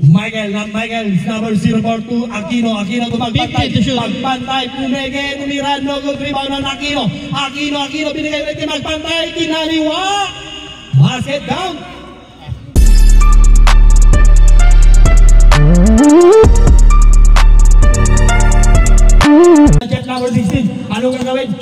Michael, not Michael, number 042, Aquino magpantay, magpantay, pumege, tumira, no good rebound ng Aquino, binigay ulit magpantay, kinaliwa, basket down. Jet number 16, anong gagawin?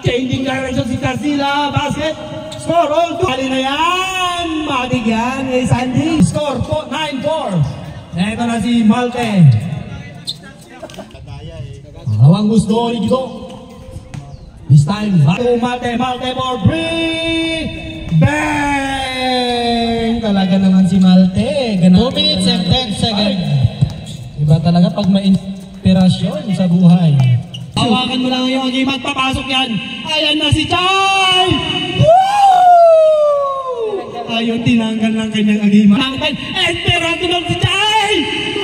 Changing direction si Tarsila, basket, score all 2. Kali na yan, mabigyan ni Sandy. Score 9-4. Ito na si Malte. Awang gusto ni Gito. This time, Malte for 3. Bang! Talaga naman si Malte. 2 minutes and 10 seconds. Iba talaga pag may inspirasyon sa buhay. Hawakan mo lang yung game at papasok yan. Ayan na si Chay! Woo! Ayun, tinanggal ng kanyang agimat. Esperanto ng si Chay!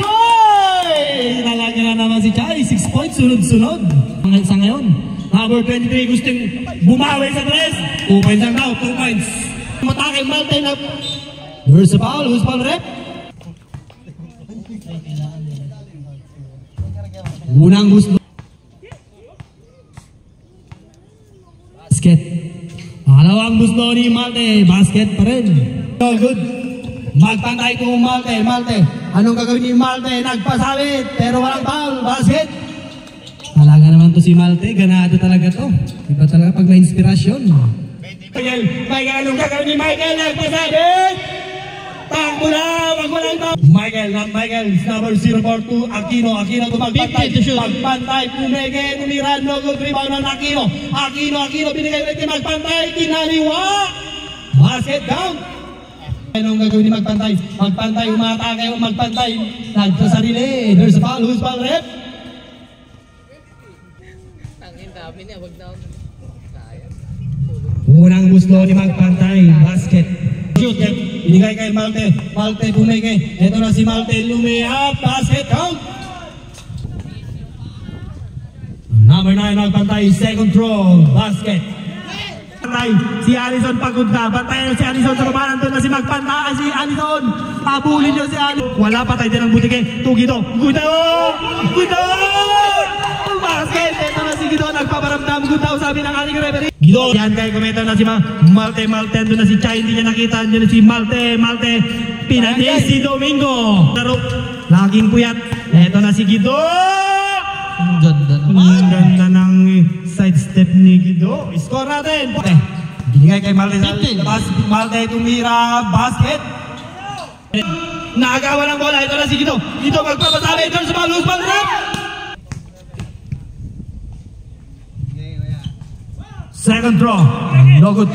Hoy! Talaga na naman si Chay. 6 points, sunod-sunod. Sa ngayon, number 23 gustong bumawi sa 3. 2 points lang daw, 2 points. Matake Malte na. Where's the foul? Who's foul rep? Unang gusto. Basket. Pangalawang gusto ni Malte. Basket pa rin. All good. Magpantay kung Malte. Anong gagawin ni Malte? Nagpasabit. Pero walang foul. Basket. Talaga naman to si Malte. Ganado talaga to. Iba talaga pag may inspirasyon. Michael, anong gagawin ni Michael? Nagpasabit. Takbo na. Wag mo lang ito. Michael, not Michael. Number 042. Aquino magpantay. Magpantay. Pumege, tumira. No good rebound ng Aquino, binigay ulit ni magpantay. Kinaliwa. Basket down. Anong gagawin ni magpantay? Magpantay, umatake o magpantay. Nagsasarili. There's a foul. Who's foul rep? Tangin dami niya. Wag na. Unang gusto ni magpantay. Basket. Shoot. Binigay kay Malte pumege. Ito na si Malte, lumiyap, basket count. Number 9 magpantay, second throw, basket. Si Allison pagod na, bantayan si Allison sa baba, nandun na si magpantay, si Allison, pabulin niyo si Allison. Wala pa tayo din ang butike, Guido, basket. Ito na si Guido, nagpaparamdam, good daw sabi ng ating referee. Guido, yan kayo komento na si Malte, andun na si Chay, hindi niya nakita, andun na si Malte, pinanay si Domingo. Laging puyat, ito na si Guido. Ang ganda ng sidestep ni Guido. Score natin. Binigay kay Malte. Malte tumira, basket. Naagawa ng bola, ito na si Guido. Guido magpapasabi, ito sa ball, second throw, no good.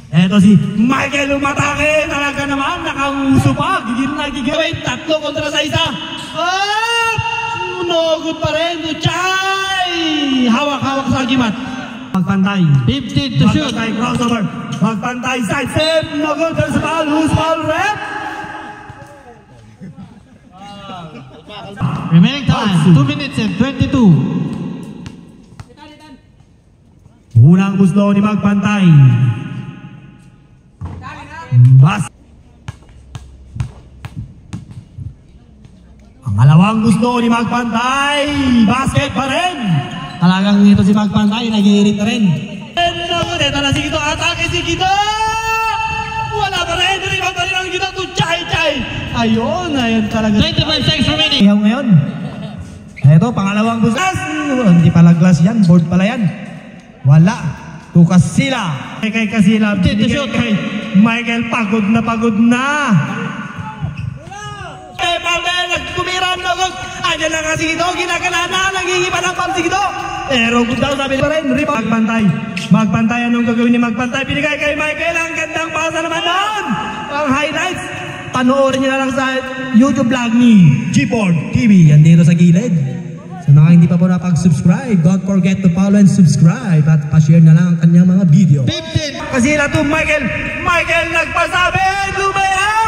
Eto si Michael umatake, talaga naman, nakauso pa, gigil. Tatlo kontra sa isa. No good pa rin, Chay! Hawak sa agimat. Magpantay. 15 to shoot. Magpantay, crossover. Magpantay, side step, no good. There's a foul, who's foul rep? Remaining time, 2 minutes and 22. Unang gusto ni magpantay. Pangalawang gusto ni magpantay. Basket pa rin. Talagang ito si magpantay, nag-iirit na rin. Ito na si Gito, atake si Gito. Wala pa rin, rebound pa rin ang Gito to Chay. Ayun talaga. 25 seconds remaining. Iyaw ngayon. Ito, pangalawang gusto. Hindi pala glass yan, board pala yan. Wala. To Kasila. Kay Kasila. Kay Michael, pagod na. Malte, nagkumiran na. Andiyan lang nga si Gito. Ginagana na. Nagigipa ng pam si Gito. Pero good daw sabi pa rin. Magpantay. Anong gagawin ni magpantay? Binigay kay Michael. Ang gandang pasa naman doon. Ang highlights. Panoorin niyo na lang sa YouTube vlog ni Gport TV. Yan dito sa gilid. Sa mga hindi pa po napag-subscribe, don't forget to follow and subscribe at pa-share na lang ang kanyang mga video. 15! Kasila to Michael nagpasabi, lumaya!